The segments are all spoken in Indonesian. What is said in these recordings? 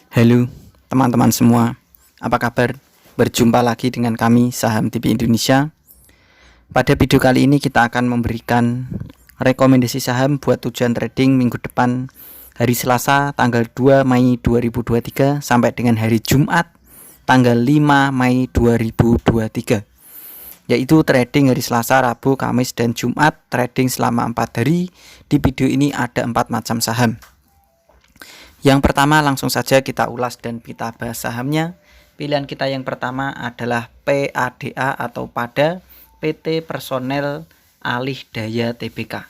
Halo teman-teman semua, apa kabar? Berjumpa lagi dengan kami Saham TV Indonesia. Pada video kali ini kita akan memberikan rekomendasi saham buat tujuan trading minggu depan, hari Selasa tanggal 2 Mei 2023 sampai dengan hari Jumat tanggal 5 Mei 2023, yaitu trading hari Selasa, Rabu, Kamis, dan Jumat, trading selama 4 hari. Di video ini ada 4 macam saham. Yang pertama langsung saja kita ulas dan kita bahas sahamnya. Pilihan kita yang pertama adalah PADA atau PADA, PT Personel Alih Daya Tbk.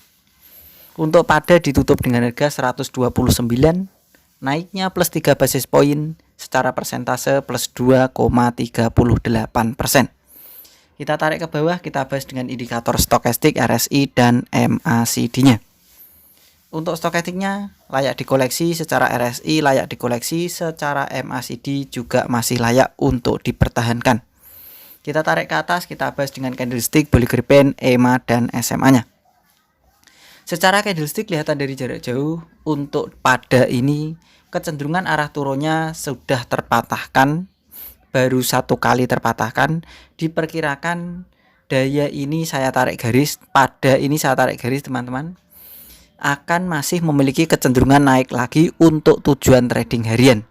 Untuk PADA ditutup dengan harga 129, naiknya plus 3 basis poin, secara persentase plus 2,38%. Kita tarik ke bawah, kita bahas dengan indikator stokastik, RSI, dan MACD-nya. Untuk stokastiknya layak dikoleksi, secara RSI layak dikoleksi, secara MACD juga masih layak untuk dipertahankan. Kita tarik ke atas, kita bahas dengan candlestick, Bollinger Band, EMA, dan SMA-nya. Secara candlestick kelihatan dari jarak jauh, untuk pada ini kecenderungan arah turunnya sudah terpatahkan, baru 1 kali terpatahkan. Diperkirakan daya ini saya tarik garis, pada ini saya tarik garis teman-teman, akan masih memiliki kecenderungan naik lagi untuk tujuan trading harian.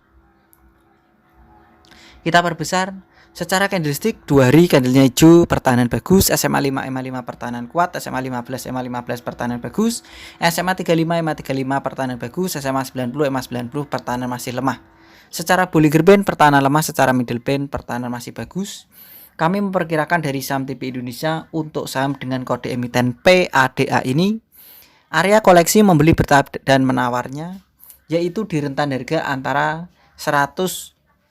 Kita perbesar secara candlestick, 2 hari candlenya hijau, pertahanan bagus, SMA 5 EMA 5 pertahanan kuat, SMA 15 EMA 15 pertahanan bagus, SMA 35 EMA 35 pertahanan bagus, SMA 90 EMA 90 pertahanan masih lemah. Secara Bollinger Band pertahanan lemah, secara middle band pertahanan masih bagus. Kami memperkirakan dari saham TV Indonesia untuk saham dengan kode emiten PADA ini, area koleksi membeli bertahap dan menawarnya yaitu di rentan harga antara 128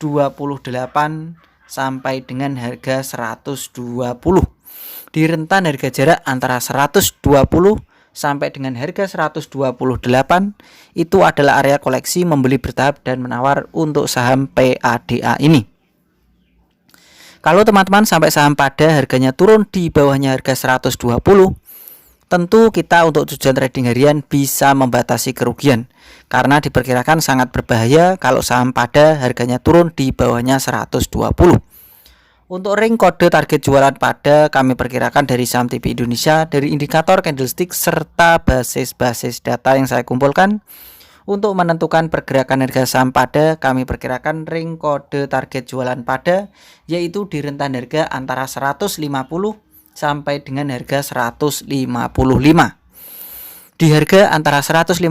sampai dengan harga 120. Di rentan harga jarak antara 120 sampai dengan harga 128 itu adalah area koleksi membeli bertahap dan menawar untuk saham PADA ini. Kalau teman-teman sampai saham pada harganya turun di bawahnya harga 120, tentu kita untuk tujuan trading harian bisa membatasi kerugian, karena diperkirakan sangat berbahaya kalau saham pada harganya turun di bawahnya 120. Untuk ring kode target jualan pada kami perkirakan dari saham TV Indonesia, dari indikator candlestick serta basis-basis data yang saya kumpulkan. Untuk menentukan pergerakan harga saham pada, kami perkirakan ring kode target jualan pada yaitu di rentan harga antara 150 sampai dengan harga 155. Di harga antara 150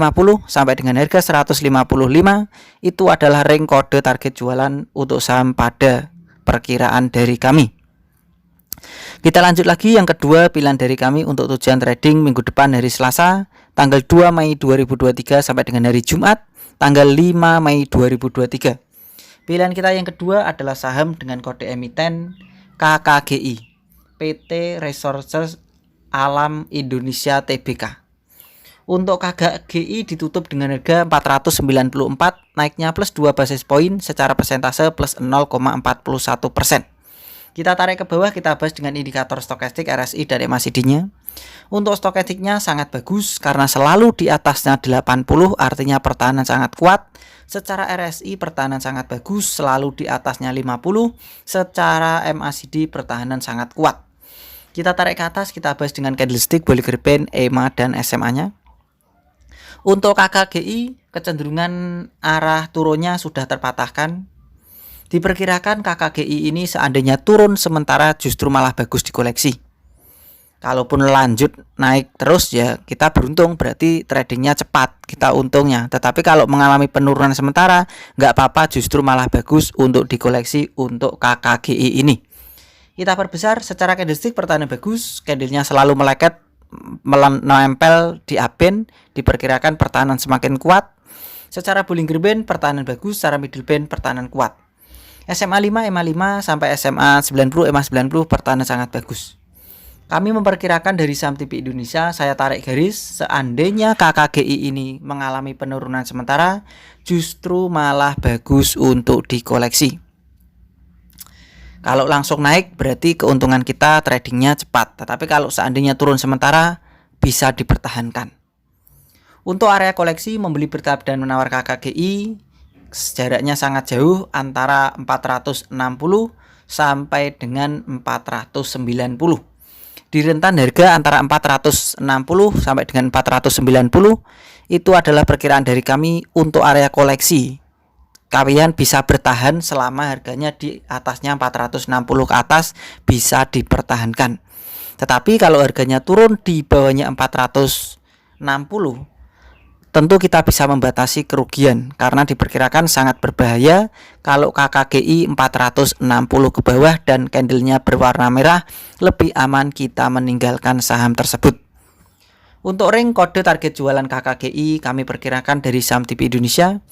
sampai dengan harga 155 itu adalah ring kode target jualan untuk saham pada perkiraan dari kami. Kita lanjut lagi, yang kedua pilihan dari kami untuk tujuan trading minggu depan hari Selasa tanggal 2 Mei 2023 sampai dengan hari Jumat tanggal 5 Mei 2023. Pilihan kita yang kedua adalah saham dengan kode emiten KKGI, PT Resources Alam Indonesia Tbk. Untuk KKGI ditutup dengan harga 494, naiknya plus 2 basis poin, secara persentase plus 0,41%. Kita tarik ke bawah, kita bahas dengan indikator stokastik, RSI, dan MACD-nya. Untuk stokastiknya sangat bagus karena selalu di atasnya 80, artinya pertahanan sangat kuat. Secara RSI pertahanan sangat bagus, selalu di atasnya 50. Secara MACD pertahanan sangat kuat. Kita tarik ke atas, kita bahas dengan candlestick, Bollinger Band, EMA, dan SMA-nya. Untuk KKGI kecenderungan arah turunnya sudah terpatahkan. Diperkirakan KKGI ini seandainya turun sementara justru malah bagus dikoleksi. Kalaupun lanjut naik terus ya kita beruntung, berarti tradingnya cepat, kita untungnya. Tetapi kalau mengalami penurunan sementara nggak apa-apa, justru malah bagus untuk dikoleksi untuk KKGI ini. Kita perbesar, secara candlestick pertahanan bagus, candlenya selalu meleket menempel di upband, diperkirakan pertahanan semakin kuat. Secara Bollinger Band pertahanan bagus, secara middle band pertahanan kuat. SMA 5 EMA 5 sampai SMA 90 EMA 90 pertahanan sangat bagus. Kami memperkirakan dari saham TV Indonesia, saya tarik garis, seandainya KKGI ini mengalami penurunan sementara justru malah bagus untuk dikoleksi. Kalau langsung naik berarti keuntungan kita tradingnya cepat, tetapi kalau seandainya turun sementara bisa dipertahankan. Untuk area koleksi membeli bertahap dan menawar KKGI, jaraknya sangat jauh antara 460 sampai dengan 490. Di rentan harga antara 460 sampai dengan 490 itu adalah perkiraan dari kami untuk area koleksi. Kalian bisa bertahan selama harganya di atasnya 460 ke atas bisa dipertahankan. Tetapi kalau harganya turun di bawahnya 460, tentu kita bisa membatasi kerugian karena diperkirakan sangat berbahaya kalau KKGI 460 ke bawah dan candlenya berwarna merah, lebih aman kita meninggalkan saham tersebut. Untuk ring kode target jualan KKGI kami perkirakan dari saham TV Indonesia,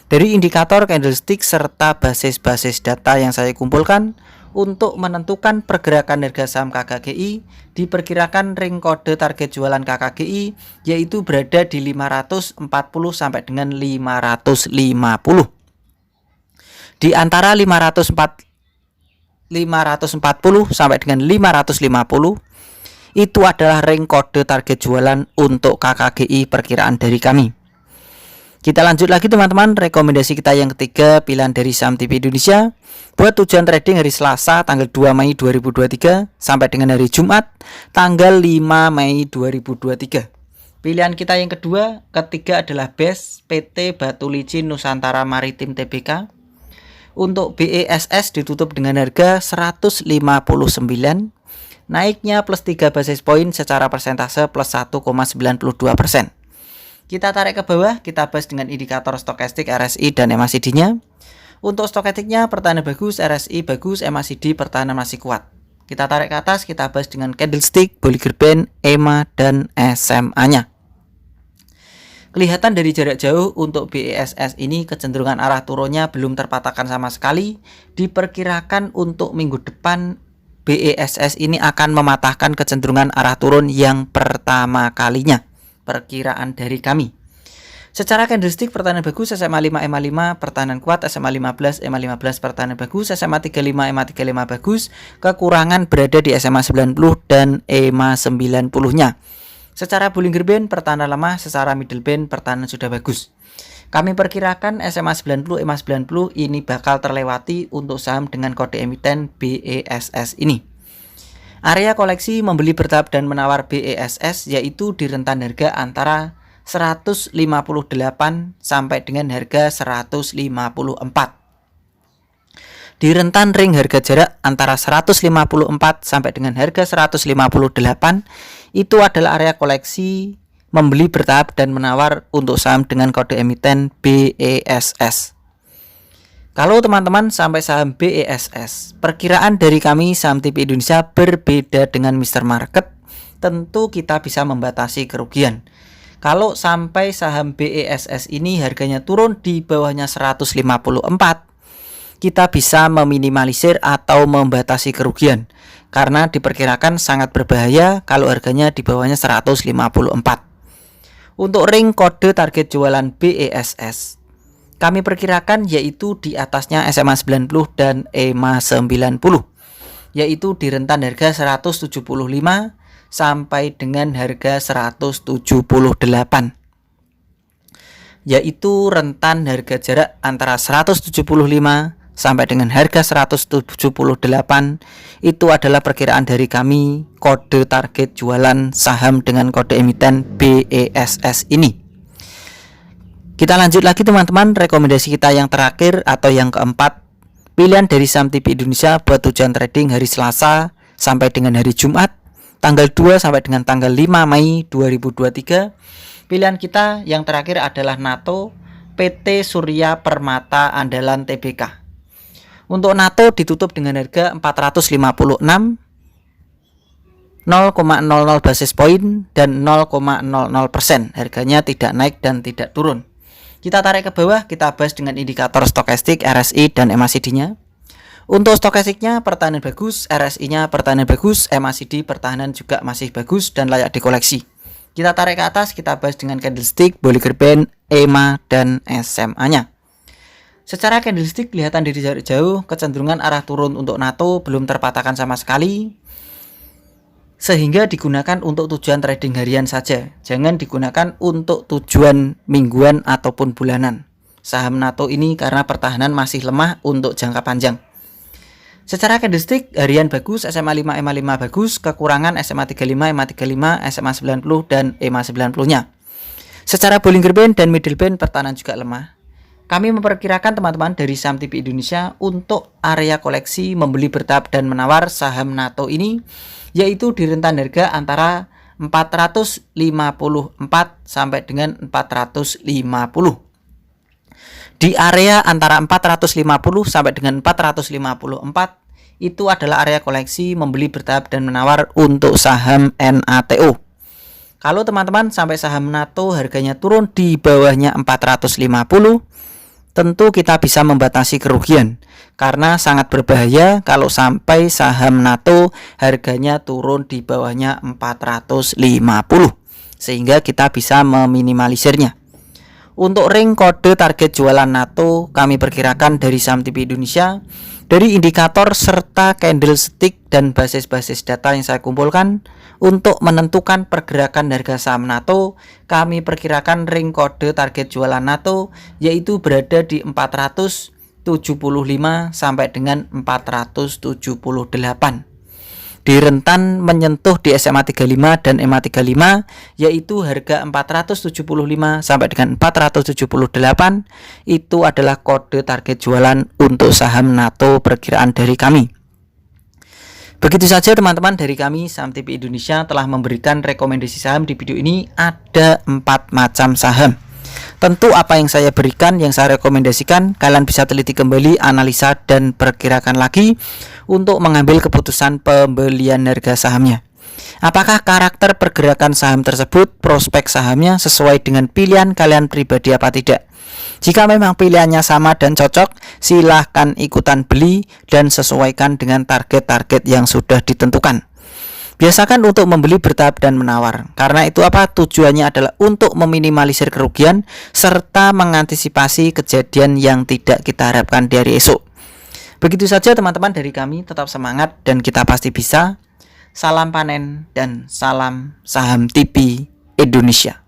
dari indikator candlestick serta basis-basis data yang saya kumpulkan. Untuk menentukan pergerakan harga saham KKGI, diperkirakan ring kode target jualan KKGI yaitu berada di 540 sampai dengan 550. Di antara 540 sampai dengan 550 itu adalah ring kode target jualan untuk KKGI perkiraan dari kami. Kita lanjut lagi teman-teman, rekomendasi kita yang ketiga, pilihan dari saham TV Indonesia buat tujuan trading hari Selasa tanggal 2 Mei 2023 sampai dengan hari Jumat tanggal 5 Mei 2023. Pilihan kita yang ketiga adalah BES PT Batu Licin Nusantara Maritim Tbk. Untuk BESS ditutup dengan harga 159, naiknya plus 3 basis point secara persentase plus 1,92%. Kita tarik ke bawah, kita bahas dengan indikator stokastik RSI dan MACD-nya. Untuk stokastiknya pertahanan bagus, RSI bagus, MACD pertahanan masih kuat. Kita tarik ke atas, kita bahas dengan candlestick, Bollinger Band, EMA, dan SMA-nya. Kelihatan dari jarak jauh untuk BESS ini kecenderungan arah turunnya belum terpatahkan sama sekali. Diperkirakan untuk minggu depan BESS ini akan mematahkan kecenderungan arah turun yang pertama kalinya. Perkiraan dari kami. Secara candlestick pertahanan bagus, SMA 5 EMA 5 pertahanan kuat, SMA 15 EMA 15 pertahanan bagus, SMA 35 EMA 35 bagus. Kekurangan berada di SMA 90 dan EMA 90-nya. Secara Bollinger Band pertahanan lemah, secara middle band pertahanan sudah bagus. Kami perkirakan SMA 90 EMA 90 ini bakal terlewati untuk saham dengan kode emiten BESS ini. Area koleksi membeli bertahap dan menawar BESS yaitu di rentan harga antara 158 sampai dengan harga 154. Di rentan ring harga jarak antara 154 sampai dengan harga 158 itu adalah area koleksi membeli bertahap dan menawar untuk saham dengan kode emiten BESS. Kalau teman-teman sampai saham BESS, perkiraan dari kami saham TV Indonesia berbeda dengan Mr. Market, tentu kita bisa membatasi kerugian. Kalau sampai saham BESS ini harganya turun di bawahnya 154, kita bisa meminimalisir atau membatasi kerugian karena diperkirakan sangat berbahaya kalau harganya di bawahnya 154. Untuk ring kode target jualan BESS kami perkirakan yaitu di atasnya SMA 90 dan EMA 90, yaitu di rentan harga 175 sampai dengan harga 178, yaitu rentan harga jarak antara 175 sampai dengan harga 178. Itu adalah perkiraan dari kami kode target jualan saham dengan kode emiten BESS ini. Kita lanjut lagi teman-teman, rekomendasi kita yang terakhir atau yang keempat, pilihan dari saham TV Indonesia buat tujuan trading hari Selasa sampai dengan hari Jumat tanggal 2 sampai dengan tanggal 5 Mei 2023. Pilihan kita yang terakhir adalah NATO PT Surya Permata Andalan Tbk. Untuk NATO ditutup dengan harga 456, 0,00 basis point dan 0,00%. Harganya tidak naik dan tidak turun. Kita tarik ke bawah, kita bahas dengan indikator stokastik RSI dan MACD-nya. Untuk stokastiknya pertahanan bagus, RSI-nya pertahanan bagus, MACD pertahanan juga masih bagus dan layak dikoleksi. Kita tarik ke atas, kita bahas dengan candlestick, Bollinger Band, EMA, dan SMA-nya. Secara candlestick kelihatan dari jarak jauh, kecenderungan arah turun untuk NATO belum terpatahkan sama sekali, sehingga digunakan untuk tujuan trading harian saja. Jangan digunakan untuk tujuan mingguan ataupun bulanan. saham NATO ini karena pertahanan masih lemah untuk jangka panjang. Secara candlestick harian bagus, SMA 5 EMA 5 bagus, kekurangan SMA 35, EMA 35, SMA 90 dan EMA 90-nya. Secara Bollinger Band dan Middle Band pertahanan juga lemah. Kami memperkirakan teman-teman dari Saham TV Indonesia untuk area koleksi membeli bertahap dan menawar saham NATO ini yaitu di rentan harga antara 454 sampai dengan 450. Di area antara 450 sampai dengan 454 itu adalah area koleksi membeli bertahap dan menawar untuk saham NATO. Kalau teman-teman sampai saham NATO harganya turun di bawahnya 450, tentu kita bisa membatasi kerugian karena sangat berbahaya kalau sampai saham NATO harganya turun di bawahnya 450, sehingga kita bisa meminimalisirnya. Untuk ring kode target jualan NATO kami perkirakan dari Saham TV Indonesia dari indikator serta candlestick dan basis-basis data yang saya kumpulkan untuk menentukan pergerakan harga saham NATO. Kami perkirakan ring kode target jualan NATO yaitu berada di 475 sampai dengan 478. Di rentan menyentuh di SMA 35 dan EMA 35 yaitu harga 475 sampai dengan 478 itu adalah kode target jualan untuk saham NATO perkiraan dari kami. Begitu saja teman-teman dari kami Saham TV Indonesia telah memberikan rekomendasi saham di video ini. Ada 4 macam saham. Tentu apa yang saya berikan, yang saya rekomendasikan, kalian bisa teliti kembali, analisa dan perkirakan lagi untuk mengambil keputusan pembelian harga sahamnya. Apakah karakter pergerakan saham tersebut, prospek sahamnya sesuai dengan pilihan kalian pribadi apa tidak? Jika memang pilihannya sama dan cocok, silahkan ikutan beli dan sesuaikan dengan target-target yang sudah ditentukan. Biasakan untuk membeli bertahap dan menawar. Karena itu apa? Tujuannya adalah untuk meminimalisir kerugian serta mengantisipasi kejadian yang tidak kita harapkan di hari esok. Begitu saja teman-teman dari kami, tetap semangat dan kita pasti bisa. Salam panen dan salam Saham TV Indonesia.